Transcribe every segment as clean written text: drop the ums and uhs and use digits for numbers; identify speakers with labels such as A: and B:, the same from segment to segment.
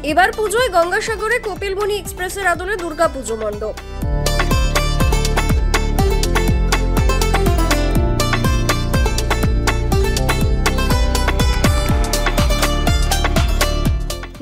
A: এবার পুজোয় গঙ্গাসাগরে কপিলমুনি এক্সপ্রেসের আদলে দুর্গাপুজো মণ্ডপ।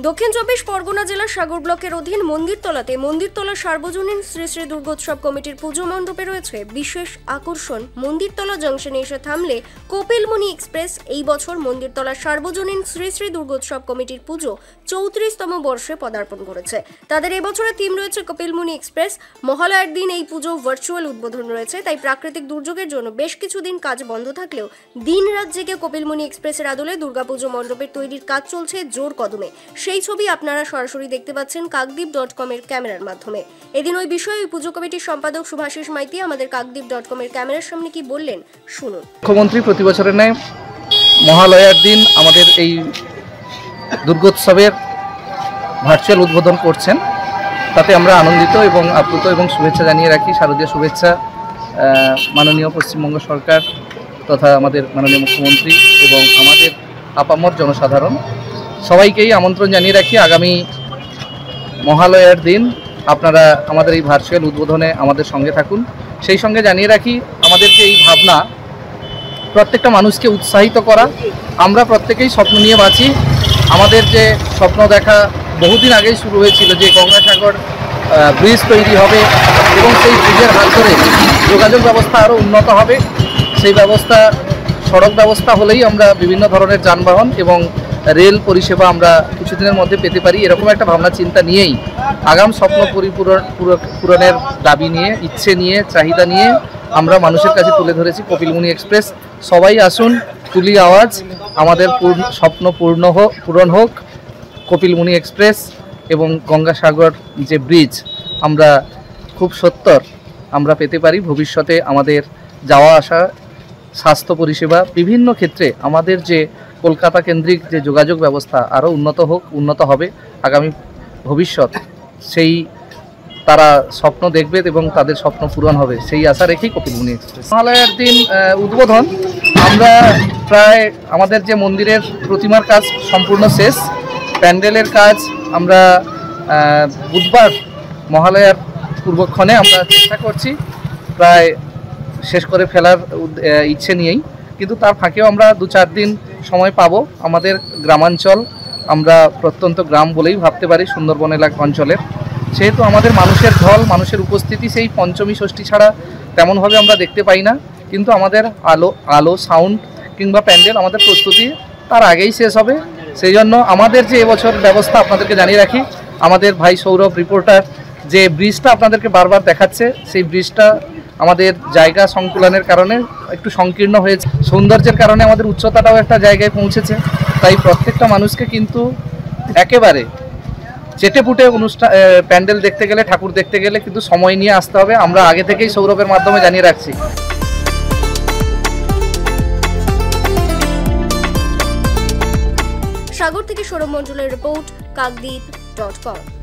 A: দক্ষিণ চব্বিশ পরগনা জেলার সাগর ব্লকের অধীন মন্দিরতলাতে মন্দিরতলা সার্বজনীন শ্রী শ্রী দুর্গোৎসব কমিটির পুজো মণ্ডপে রয়েছে বিশেষ আকর্ষণ। মন্দিরতলা জংশনে এসে থামলে কপিলমুনি এক্সপ্রেস। এই বছর মন্দিরতলা সার্বজনীন শ্রী শ্রী দুর্গোৎসব কমিটির পুজো 34তম বর্ষে পদার্পণ করেছে। তাদের এবছরের থিম রয়েছে কপিলমুনি এক্সপ্রেস। মহালয়ার দিন এই পুজো ভার্চুয়াল উদ্বোধন রয়েছে, তাই প্রাকৃতিক দুর্যোগের জন্য বেশ কিছুদিন কাজ বন্ধ থাকলেও দিন রাত জেগে কপিলমুনি এক্সপ্রেসের আদলে দুর্গাপুজো মণ্ডপের তৈরির কাজ চলছে জোর কদমে। সেই ছবি আপনারা সরাসরি দেখতে পাচ্ছেন কাকদ্বীপ.com এর ক্যামেরার মাধ্যমে। এদিন ওই বিষয়ে পুজো কমিটির সম্পাদক শুভাশিস মাইতি আমাদের কাকদ্বীপ.com এর ক্যামেরার সামনে কি বললেন শুনুন।
B: মুখ্যমন্ত্রী প্রতি বছরের ন্যায় মহালয়ার দিন আমাদের এই দুর্গোৎসবের ভার্চুয়াল উদ্বোধন করছেন, তাতে আমরা আনন্দিত এবং আপ্লুত এবং শুভেচ্ছা জানিয়ে রাখি। শারদীয় শুভেচ্ছা মাননীয় পশ্চিমবঙ্গ সরকার তথা আমাদের মাননীয় মুখ্যমন্ত্রী এবং আমাদের আপামর জনসাধারণ সবাইকেই আমন্ত্রণ জানিয়ে রাখি আগামী মহালয়ার দিন আপনারা আমাদের এই ভার্চুয়াল উদ্বোধনে আমাদের সঙ্গে থাকুন। সেই সঙ্গে জানিয়ে রাখি আমাদের যে এই ভাবনা প্রত্যেকটা মানুষকে উৎসাহিত করা। আমরা প্রত্যেকেই স্বপ্ন নিয়ে বাঁচি। আমাদের যে স্বপ্ন দেখা বহুদিন আগেই শুরু হয়েছিল যে গঙ্গাসাগর ব্রিজ তৈরি হবে এবং সেই ব্রিজের হাত ধরে যোগাযোগ ব্যবস্থা আরও উন্নত হবে। সেই ব্যবস্থা সড়ক ব্যবস্থা হলেই আমরা বিভিন্ন ধরনের যানবাহন এবং রেল পরিষেবা আমরা কিছুদিনের মধ্যে পেতে পারি। এরকম একটা ভাবনা চিন্তা নিয়েই আগাম স্বপ্ন পূরণের দাবি নিয়ে, ইচ্ছে নিয়ে, চাহিদা নিয়ে আমরা মানুষের কাছে তুলে ধরেছি কপিলমুনি এক্সপ্রেস। সবাই আসুন, তুলি আওয়াজ, আমাদের স্বপ্ন পূরণ হোক। কপিলমুনি এক্সপ্রেস এবং গঙ্গাসাগর যে ব্রিজ আমরা খুব সত্বর আমরা পেতে পারি। ভবিষ্যতে আমাদের যাওয়া আসা, স্বাস্থ্য পরিষেবা বিভিন্ন ক্ষেত্রে আমাদের যে কলকাতা কেন্দ্রিক যে যোগাযোগ ব্যবস্থা আরও উন্নত হবে আগামী ভবিষ্যৎ। সেই তারা স্বপ্ন দেখবে এবং তাদের স্বপ্ন পূরণ হবে, সেই আশা রেখেই কপিলমুনি এক্সপ্রেস। মহালয়ার দিন উদ্বোধন আমরা প্রায় আমাদের যে মন্দিরের প্রতিমার কাজ সম্পূর্ণ শেষ। প্যান্ডেলের কাজ আমরা বুধবার মহালয়ার পূর্বক্ষণে আমরা চেষ্টা করছি প্রায় শেষ করে ফেলার ইচ্ছে নিয়েই, কিন্তু তার ফাঁকেও আমরা 2-4 দিন সময় পাবো। আমাদের গ্রামাঞ্চল, আমরা প্রত্যন্ত গ্রাম বলেই ভাবতে পারি সুন্দরবন এলাকা অঞ্চলের, সেহেতু আমাদের মানুষের ঢল, মানুষের উপস্থিতি সেই পঞ্চমী ষষ্ঠী ছাড়া তেমনভাবে আমরা দেখতে পাই না। কিন্তু আমাদের আলো সাউন্ড কিংবা প্যান্ডেল আমাদের প্রস্তুতি তার আগেই শেষ হবে। সেই জন্য আমাদের যে এবছর ব্যবস্থা আপনাদেরকে জানিয়ে রাখি, আমাদের ভাই সৌরভ রিপোর্টার যে ব্রিজটা আপনাদেরকে বারবার দেখাচ্ছে, সেই ব্রিজটা আমাদের জায়গা সংকুলনের কারণে একটু সংকীর্ণ হয়েছে। সৌন্দর্যের কারণে আমাদের উচ্চতাটাও একটা জায়গায় পৌঁছেছে। তাই প্রত্যেকটা মানুষকে কিন্তু একেবারে চেটেপুটে প্যান্ডেল দেখতে গেলে, ঠাকুর দেখতে গেলে কিন্তু সময় নিয়ে আসতে হবে। আমরা আগে থেকেই সৌরভের মাধ্যমে জানিয়ে রাখছি।
A: সাগর থেকে সৌরভ মণ্ডলের রিপোর্ট, কাকদ্বীপ.com।